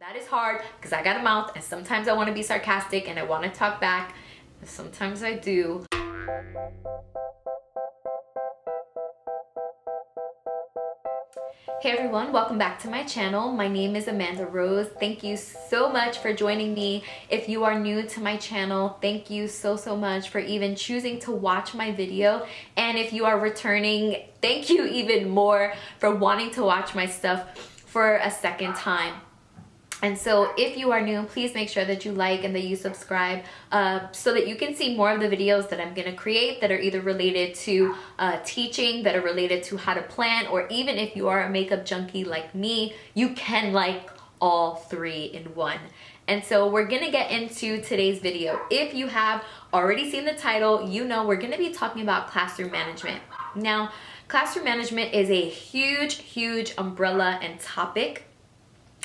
That is hard because I got a mouth and sometimes I want to be sarcastic and I want to talk back. Sometimes I do. Hey everyone, welcome back to my channel. My name is Amanda Rose. Thank you so much for joining me. If you are new to my channel, thank you so much for even choosing to watch my video. And if you are returning, thank you even more for wanting to watch my stuff for a second time. And so if you are new, please make sure that you like and that you subscribe so that you can see more of the videos that I'm gonna create that are either related to teaching, that are related to how to plan, or even if you are a makeup junkie like me, you can like all three in one. And so we're gonna get into today's video. If you have already seen the title, you know we're gonna be talking about classroom management. Now, classroom management is a huge umbrella and topic.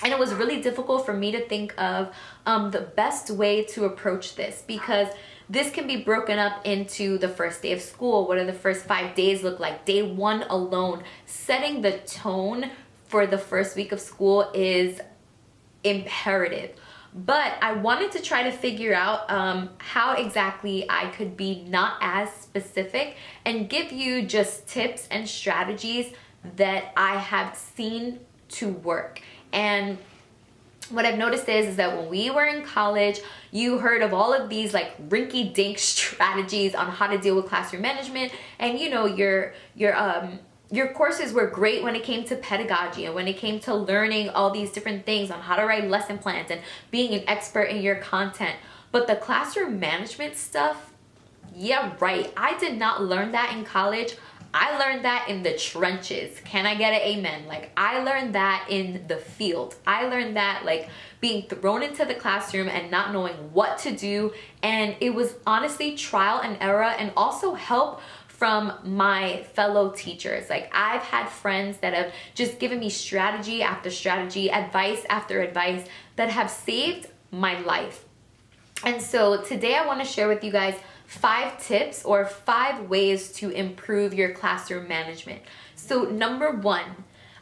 And it was really difficult for me to think of the best way to approach this, because this can be broken up into the first day of school. What do the first 5 days look like? Day one alone, setting the tone for the first week of school is imperative. But I wanted to try to figure out how exactly I could be not as specific and give you just tips and strategies that I have seen to work. And what I've noticed is that when we were in college, you heard of all of these like rinky-dink strategies on how to deal with classroom management. And you know, your courses were great when it came to pedagogy and when it came to learning all these different things on how to write lesson plans and being an expert in your content. But the classroom management stuff, yeah, right. I did not learn that in college. I learned that in the trenches. Can I get an amen? Like, I learned that in the field. I learned that like being thrown into the classroom and not knowing what to do. And it was honestly trial and error, and also help from my fellow teachers. Like, I've had friends that have just given me strategy after strategy, advice after advice that have saved my life. And so today I want to share with you guys 5 tips or 5 ways to improve your classroom management. So number 1,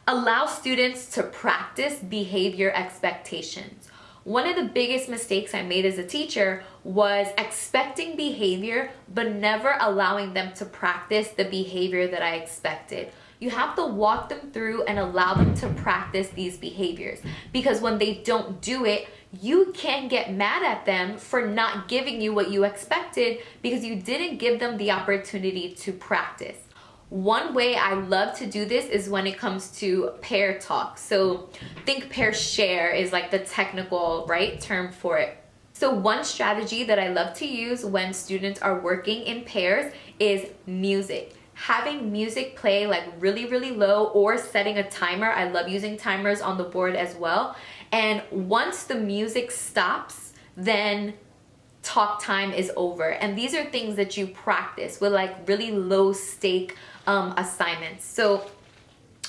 allow students to practice behavior expectations. One of the biggest mistakes I made as a teacher was expecting behavior but never allowing them to practice the behavior that I expected. You have to walk them through and allow them to practice these behaviors, because when they don't do it, you can get mad at them for not giving you what you expected because you didn't give them the opportunity to practice. One way I love to do this is when it comes to pair talk. So think pair share is like the technical, right, term for it. So one strategy that I love to use when students are working in pairs is music. Having music play like really low, or setting a timer. I love using timers on the board as well. And once the music stops, then talk time is over. And these are things that you practice with like really low stake assignments. So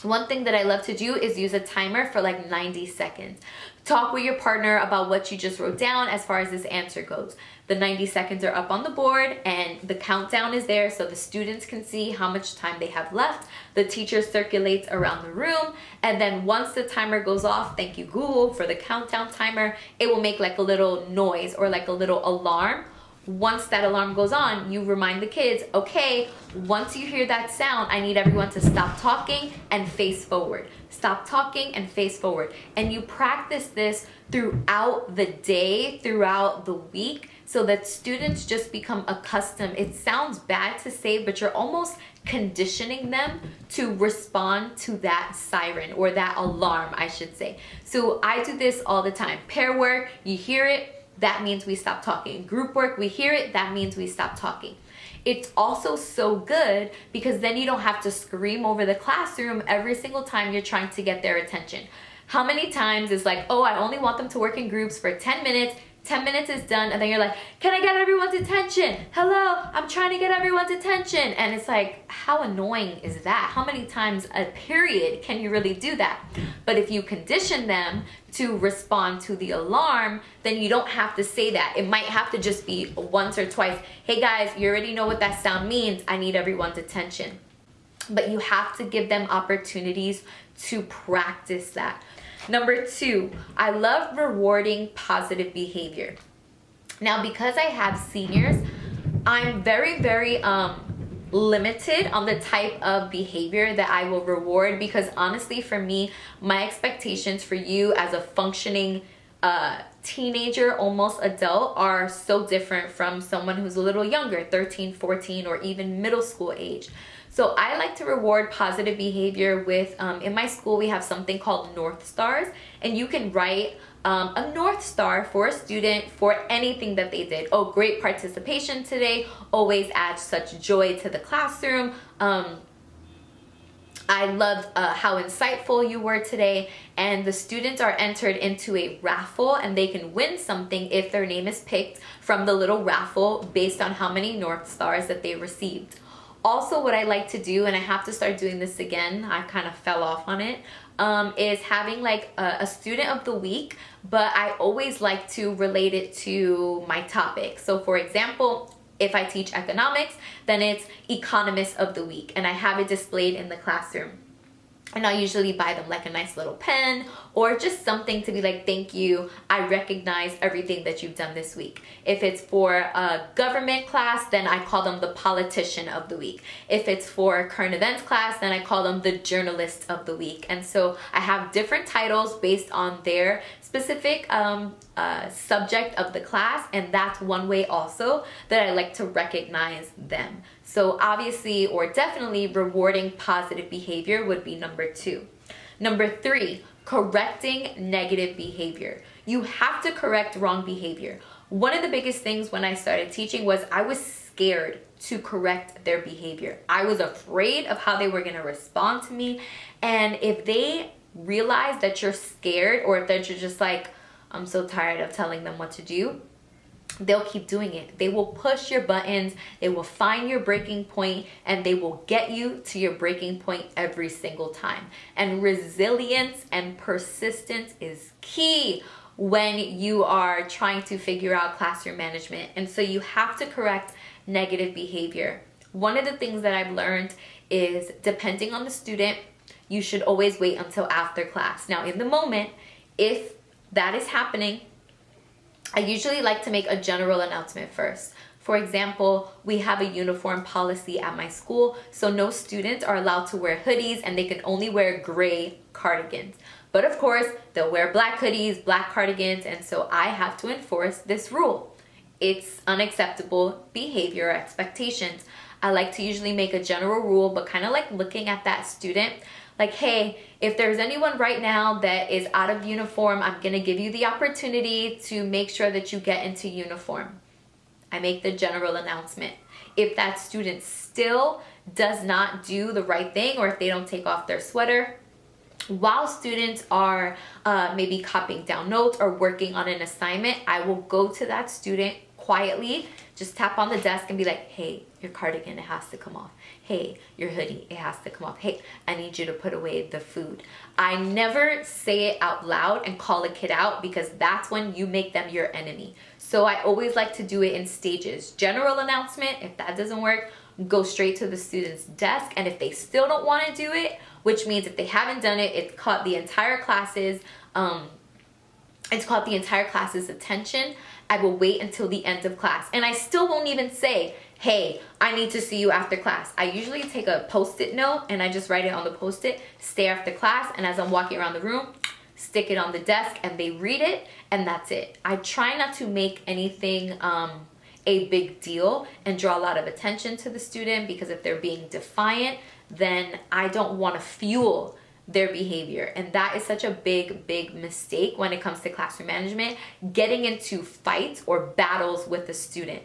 one thing that I love to do is use a timer for like 90 seconds. Talk with your partner about what you just wrote down as far as this answer goes. The 90 seconds are up on the board and the countdown is there so the students can see how much time they have left. The teacher circulates around the room, and then once the timer goes off, thank you Google for the countdown timer, it will make like a little noise or like a little alarm. Once that alarm goes on, you remind the kids, okay, once you hear that sound, I need everyone to stop talking and face forward. Stop talking and face forward. And you practice this throughout the day, throughout the week, so that students just become accustomed. It sounds bad to say, but you're almost conditioning them to respond to that siren, or that alarm, I should say. So I do this all the time. Pair work, you hear it, that means we stop talking. Group work, we hear it, that means we stop talking. It's also so good because then you don't have to scream over the classroom every single time you're trying to get their attention. How many times is like, oh, I only want them to work in groups for 10 minutes, 10 minutes is done, and then you're like, can I get everyone's attention? Hello, I'm trying to get everyone's attention. And it's like, how annoying is that? How many times a period can you really do that? But if you condition them to respond to the alarm, then you don't have to say that. It might have to just be once or twice. Hey guys, you already know what that sound means. I need everyone's attention. But you have to give them opportunities to practice that. Number 2, I love rewarding positive behavior. Now, because I have seniors, I'm very limited on the type of behavior that I will reward, because honestly, for me, my expectations for you as a functioning teenager, almost adult, are so different from someone who's a little younger, 13, 14, or even middle school age. So I like to reward positive behavior with, in my school, we have something called North Stars, and you can write a North Star for a student for anything that they did. Oh, great participation today, always adds such joy to the classroom. I love how insightful you were today. And the students are entered into a raffle, and they can win something if their name is picked from the little raffle based on how many North Stars that they received. Also, what I like to do, and I have to start doing this again, I kind of fell off on it, is having like a student of the week, but I always like to relate it to my topic. So for example, if I teach economics, then it's economist of the week, and I have it displayed in the classroom. And I usually buy them like a nice little pen, or just something to be like, thank you, I recognize everything that you've done this week. If it's for a government class, then I call them the politician of the week. If it's for current events class, then I call them the journalist of the week. And so I have different titles based on their specific subject of the class, and that's one way also that I like to recognize them. So obviously, or definitely, rewarding positive behavior would be number 2. Number 3, correcting negative behavior. You have to correct wrong behavior. One of the biggest things when I started teaching was I was scared to correct their behavior. I was afraid of how they were going to respond to me. And if they realize that you're scared, or if that you're just like, I'm so tired of telling them what to do, they'll keep doing it. They will push your buttons, they will find your breaking point, and they will get you to your breaking point every single time. And resilience and persistence is key when you are trying to figure out classroom management. And so you have to correct negative behavior. One of the things that I've learned is, depending on the student, you should always wait until after class. Now, in the moment, if that is happening, I usually like to make a general announcement first. For example, we have a uniform policy at my school, so no students are allowed to wear hoodies, and they can only wear gray cardigans. But of course, they'll wear black hoodies, black cardigans, and so I have to enforce this rule. It's unacceptable behavior or expectations. I like to usually make a general rule, but kind of like looking at that student, like, hey, if there's anyone right now that is out of uniform, I'm gonna give you the opportunity to make sure that you get into uniform. I make the general announcement. If that student still does not do the right thing, or if they don't take off their sweater, while students are maybe copying down notes or working on an assignment, I will go to that student quietly, just tap on the desk and be like, hey, your cardigan, it has to come off. Hey, your hoodie, it has to come off. Hey, I need you to put away the food. I never say it out loud and call a kid out, because that's when you make them your enemy. So I always like to do it in stages. General announcement, if that doesn't work, go straight to the student's desk. And if they still don't want to do it, which means if they haven't done it, it's caught the entire class's attention, I will wait until the end of class. And I still won't even say, hey, I need to see you after class. I usually take a Post-it note and I just write it on the Post-it, stay after class, and as I'm walking around the room, stick it on the desk, and they read it, and that's it. I try not to make anything a big deal and draw a lot of attention to the student, because if they're being defiant, then I don't want to fuel their behavior. And that is such a big mistake when it comes to classroom management, getting into fights or battles with the student.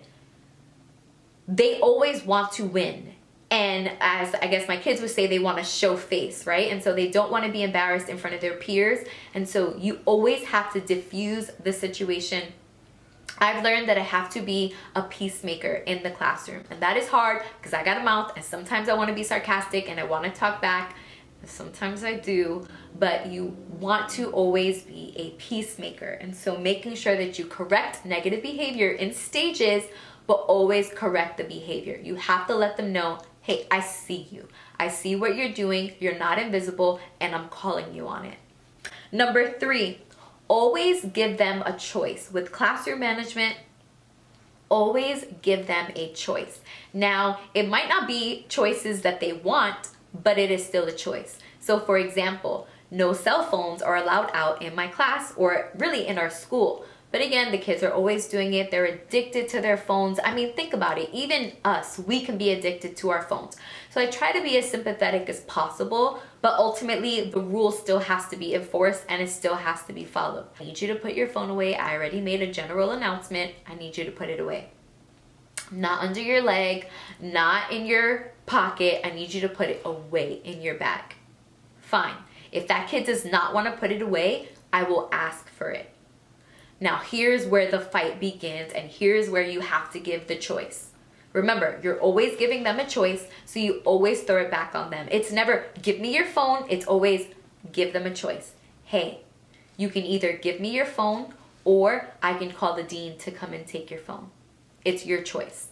They always want to win. And as I guess my kids would say, they want to show face, right? And so they don't want to be embarrassed in front of their peers. And so you always have to diffuse the situation. I've learned that I have to be a peacemaker in the classroom. And that is hard, because I got a mouth, and sometimes I want to be sarcastic and I want to talk back. Sometimes I do, but you want to always be a peacemaker. And so making sure that you correct negative behavior in stages, but always correct the behavior. You have to let them know, hey, I see you. I see what you're doing. You're not invisible, and I'm calling you on it. Number 3, always give them a choice. With classroom management, always give them a choice. Now, it might not be choices that they want, but it is still a choice. So for example, no cell phones are allowed out in my class or really in our school. But again, the kids are always doing it. They're addicted to their phones. I mean, think about it. Even us, we can be addicted to our phones. So I try to be as sympathetic as possible, but ultimately the rule still has to be enforced and it still has to be followed. I need you to put your phone away. I already made a general announcement. I need you to put it away. Not under your leg, not in your pocket. I need you to put it away in your bag. Fine. If that kid does not want to put it away, I will ask for it. Now, here's where the fight begins, and here's where you have to give the choice. Remember, you're always giving them a choice, so you always throw it back on them. It's never, give me your phone. It's always, give them a choice. Hey, you can either give me your phone, or I can call the dean to come and take your phone. It's your choice.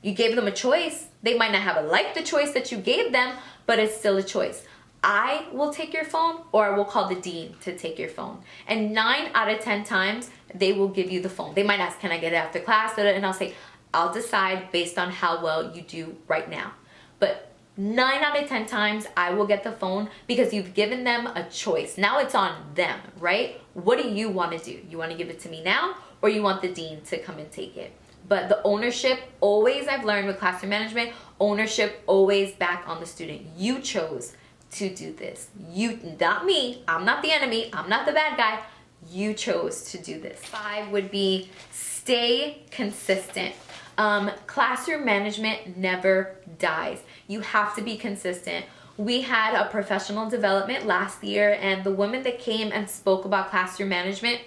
You gave them a choice. They might not have liked the choice that you gave them, but it's still a choice. I will take your phone, or I will call the dean to take your phone. And 9 out of 10 times, they will give you the phone. They might ask, can I get it after class? And I'll say, I'll decide based on how well you do right now. But 9 out of 10 times, I will get the phone because you've given them a choice. Now it's on them, right? What do you want to do? You want to give it to me now, or you want the dean to come and take it? But the ownership, always, I've learned with classroom management, ownership always back on the student. You chose to do this. You, not me. I'm not the enemy. I'm not the bad guy. You chose to do this. 5 would be stay consistent. Classroom management never dies. You have to be consistent. We had a professional development last year, and the woman that came and spoke about classroom management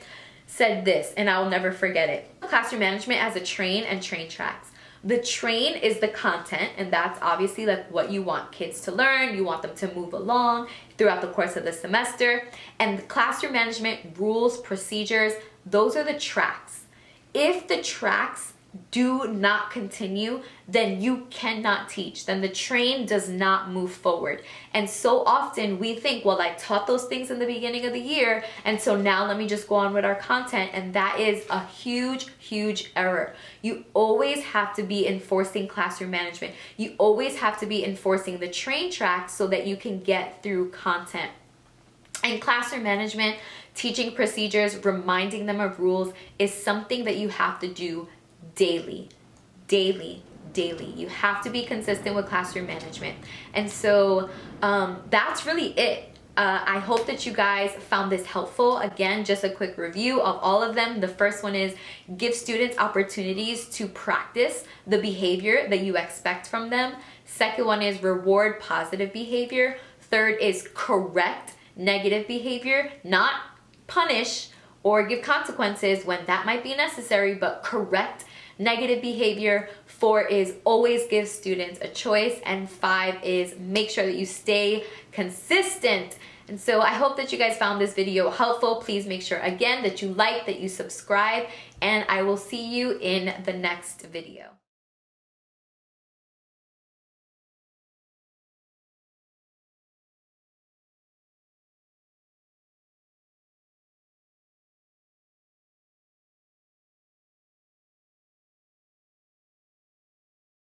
said this, and I'll never forget it. Classroom management as a train and train tracks. The train is the content, and that's obviously like what you want kids to learn. You want them to move along throughout the course of the semester. And the classroom management rules, procedures, those are the tracks. If the tracks do not continue, then you cannot teach. Then the train does not move forward. And so often we think, well, I taught those things in the beginning of the year, and so now let me just go on with our content. And that is a huge, huge error. You always have to be enforcing classroom management. You always have to be enforcing the train tracks so that you can get through content. And classroom management, teaching procedures, reminding them of rules is something that you have to do daily. You have to be consistent with classroom management. And so that's really it. I hope that you guys found this helpful. Again, just a quick review of all of them. The first one is give students opportunities to practice the behavior that you expect from them. Second one is reward positive behavior. Third is correct negative behavior, not punish or give consequences when that might be necessary, but correct negative behavior. 4 is always give students a choice. And 5 is make sure that you stay consistent. And so I hope that you guys found this video helpful. Please make sure again that you like, that you subscribe, and I will see you in the next video.